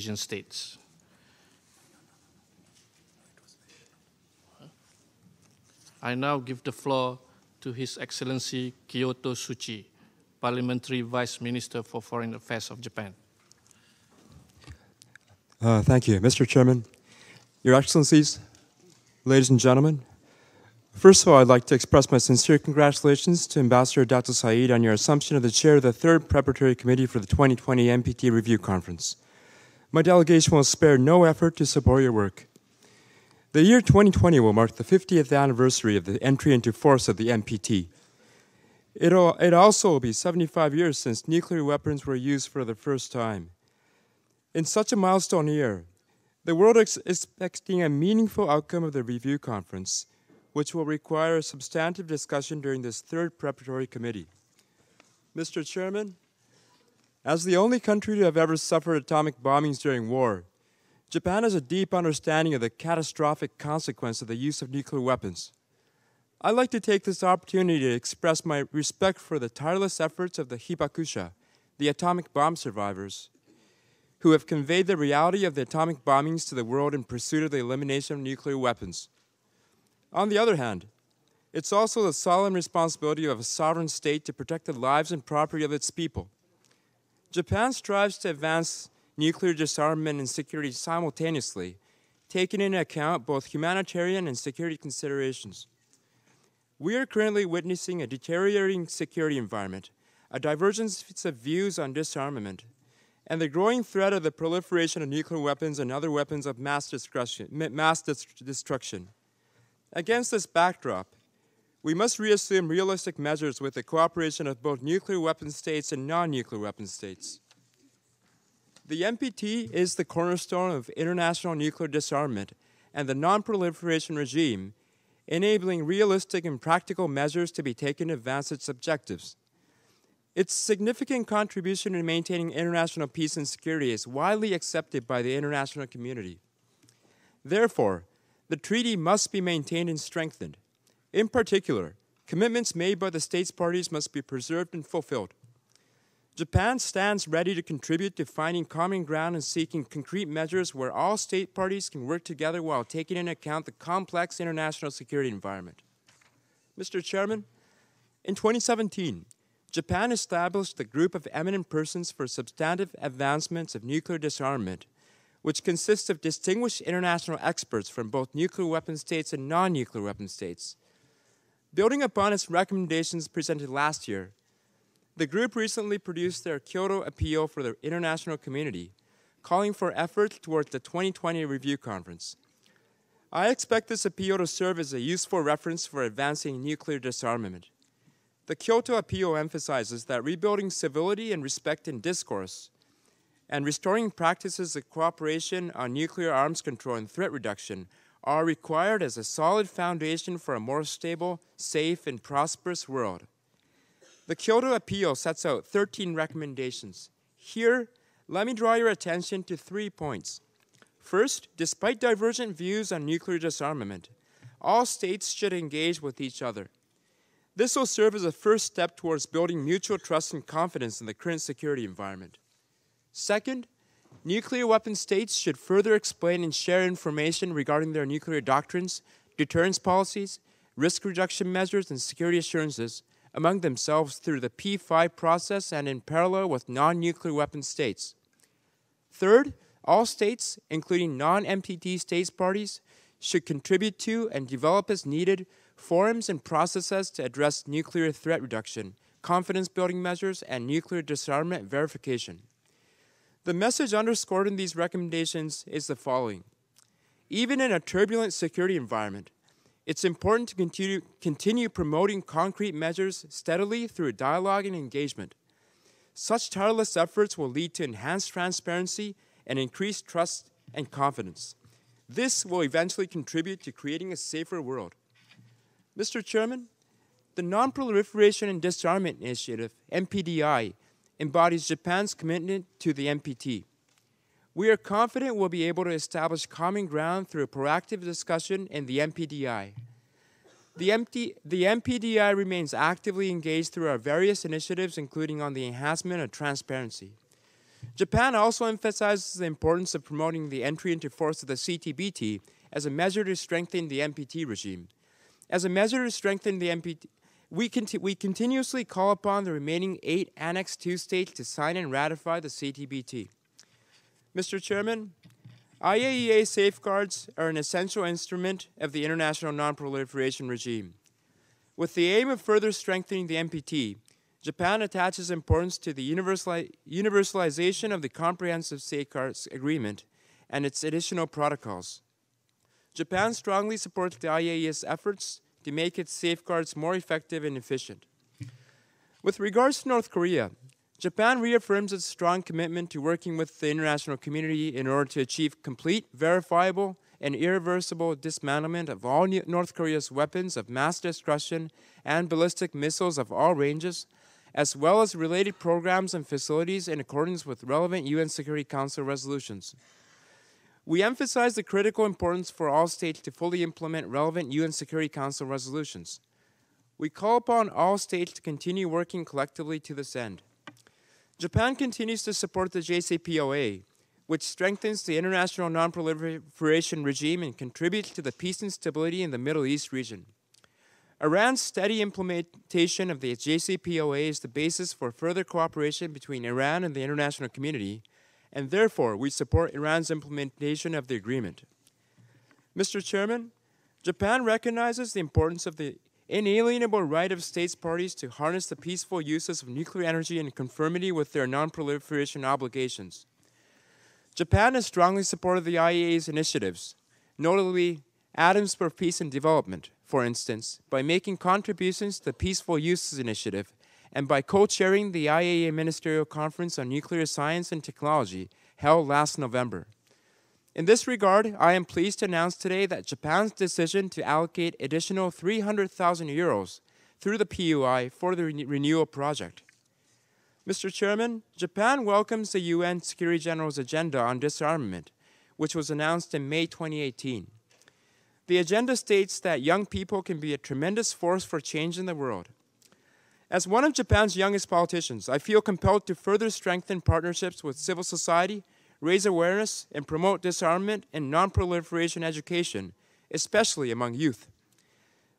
Asian states. I now give the floor to His Excellency Kyoto Suchi, Parliamentary Vice Minister for Foreign Affairs of Japan. Thank you, Mr. Chairman, Your Excellencies, ladies and gentlemen. First of all, I'd like to express my sincere congratulations to Ambassador Dr. Saeed on your assumption of the chair of the third Preparatory Committee for the 2020 NPT Review Conference. My delegation will spare no effort to support your work. The year 2020 will mark the 50th anniversary of the entry into force of the NPT. It also will be 75 years since nuclear weapons were used for the first time. In such a milestone year, the world is expecting a meaningful outcome of the review conference, which will require a substantive discussion during this third preparatory committee. Mr. Chairman, as the only country to have ever suffered atomic bombings during war, Japan has a deep understanding of the catastrophic consequence of the use of nuclear weapons. I'd like to take this opportunity to express my respect for the tireless efforts of the Hibakusha, the atomic bomb survivors, who have conveyed the reality of the atomic bombings to the world in pursuit of the elimination of nuclear weapons. On the other hand, it's also the solemn responsibility of a sovereign state to protect the lives and property of its people. Japan strives to advance nuclear disarmament and security simultaneously, taking into account both humanitarian and security considerations. We are currently witnessing a deteriorating security environment, a divergence of views on disarmament, and the growing threat of the proliferation of nuclear weapons and other weapons of mass destruction. Against this backdrop, we must reassume realistic measures with the cooperation of both nuclear weapon states and non-nuclear weapon states. The NPT is the cornerstone of international nuclear disarmament and the non-proliferation regime, enabling realistic and practical measures to be taken to advance its objectives. Its significant contribution in maintaining international peace and security is widely accepted by the international community. Therefore, the treaty must be maintained and strengthened. In particular, commitments made by the states parties must be preserved and fulfilled. Japan stands ready to contribute to finding common ground and seeking concrete measures where all state parties can work together while taking into account the complex international security environment. Mr. Chairman, in 2017, Japan established a group of eminent persons for substantive advancements of nuclear disarmament, which consists of distinguished international experts from both nuclear weapon states and non-nuclear weapon states. Building upon its recommendations presented last year, the group recently produced their Kyoto appeal for the international community, calling for efforts towards the 2020 review conference. I expect this appeal to serve as a useful reference for advancing nuclear disarmament. The Kyoto appeal emphasizes that rebuilding civility and respect in discourse and restoring practices of cooperation on nuclear arms control and threat reduction are required as a solid foundation for a more stable, safe, and prosperous world. The Kyoto appeal sets out 13 recommendations. Here, let me draw your attention to 3 points. First, despite divergent views on nuclear disarmament, all states should engage with each other. This will serve as a first step towards building mutual trust and confidence in the current security environment. Second, nuclear weapon states should further explain and share information regarding their nuclear doctrines, deterrence policies, risk reduction measures, and security assurances among themselves through the P5 process and in parallel with non-nuclear weapon states. Third, all states, including non-NPT states parties, should contribute to and develop as needed forums and processes to address nuclear threat reduction, confidence-building measures, and nuclear disarmament verification. The message underscored in these recommendations is the following. Even in a turbulent security environment, it's important to continue promoting concrete measures steadily through dialogue and engagement. Such tireless efforts will lead to enhanced transparency and increased trust and confidence. This will eventually contribute to creating a safer world. Mr. Chairman, the Non-Proliferation and Disarmament Initiative, NPDI, embodies Japan's commitment to the NPT. We are confident we'll be able to establish common ground through a proactive discussion in the NPDI. The NPDI remains actively engaged through our various initiatives, including on the enhancement of transparency. Japan also emphasizes the importance of promoting the entry into force of the CTBT as a measure to strengthen the NPT regime. As a measure to strengthen the NPT, we continuously call upon the remaining 8 Annex II states to sign and ratify the CTBT. Mr. Chairman, IAEA safeguards are an essential instrument of the international non-proliferation regime. With the aim of further strengthening the NPT, Japan attaches importance to the universalization of the Comprehensive Safeguards Agreement and its additional protocols. Japan strongly supports the IAEA's efforts to make its safeguards more effective and efficient. With regards to North Korea, Japan reaffirms its strong commitment to working with the international community in order to achieve complete, verifiable, and irreversible dismantlement of all North Korea's weapons of mass destruction and ballistic missiles of all ranges, as well as related programs and facilities in accordance with relevant UN Security Council resolutions. We emphasize the critical importance for all states to fully implement relevant UN Security Council resolutions. We call upon all states to continue working collectively to this end. Japan continues to support the JCPOA, which strengthens the international non-proliferation regime and contributes to the peace and stability in the Middle East region. Iran's steady implementation of the JCPOA is the basis for further cooperation between Iran and the international community, and therefore we support Iran's implementation of the agreement. Mr. Chairman, Japan recognizes the importance of the inalienable right of states parties to harness the peaceful uses of nuclear energy in conformity with their non-proliferation obligations. Japan has strongly supported the IAEA's initiatives, notably Atoms for Peace and Development, for instance, by making contributions to the Peaceful Uses Initiative and by co-chairing the IAEA Ministerial Conference on Nuclear Science and Technology held last November. In this regard, I am pleased to announce today that Japan's decision to allocate additional 300,000 euros through the PUI for the renewal project. Mr. Chairman, Japan welcomes the UN Secretary General's agenda on disarmament, which was announced in May 2018. The agenda states that young people can be a tremendous force for change in the world. As one of Japan's youngest politicians, I feel compelled to further strengthen partnerships with civil society, raise awareness, and promote disarmament and non-proliferation education, especially among youth.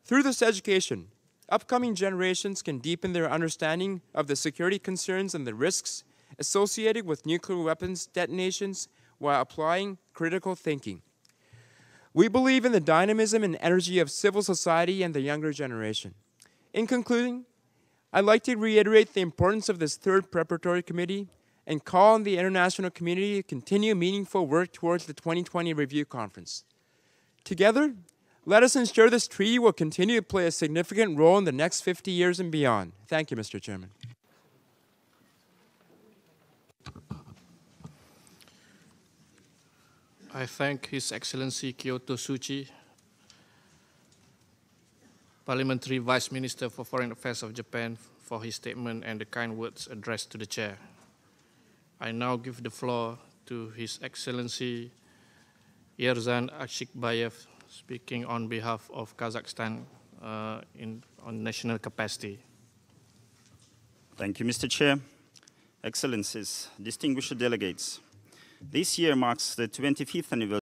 Through this education, upcoming generations can deepen their understanding of the security concerns and the risks associated with nuclear weapons detonations while applying critical thinking. We believe in the dynamism and energy of civil society and the younger generation. In concluding, I'd like to reiterate the importance of this third preparatory committee and call on the international community to continue meaningful work towards the 2020 review conference. Together, let us ensure this treaty will continue to play a significant role in the next 50 years and beyond. Thank you, Mr. Chairman. I thank His Excellency Kyoto Tsuchi, Parliamentary Vice Minister for Foreign Affairs of Japan, for his statement and the kind words addressed to the Chair. I now give the floor to His Excellency Yerzhan Ashikbayev, speaking on behalf of Kazakhstan on national capacity. Thank you, Mr. Chair. Excellencies, distinguished delegates, this year marks the 25th anniversary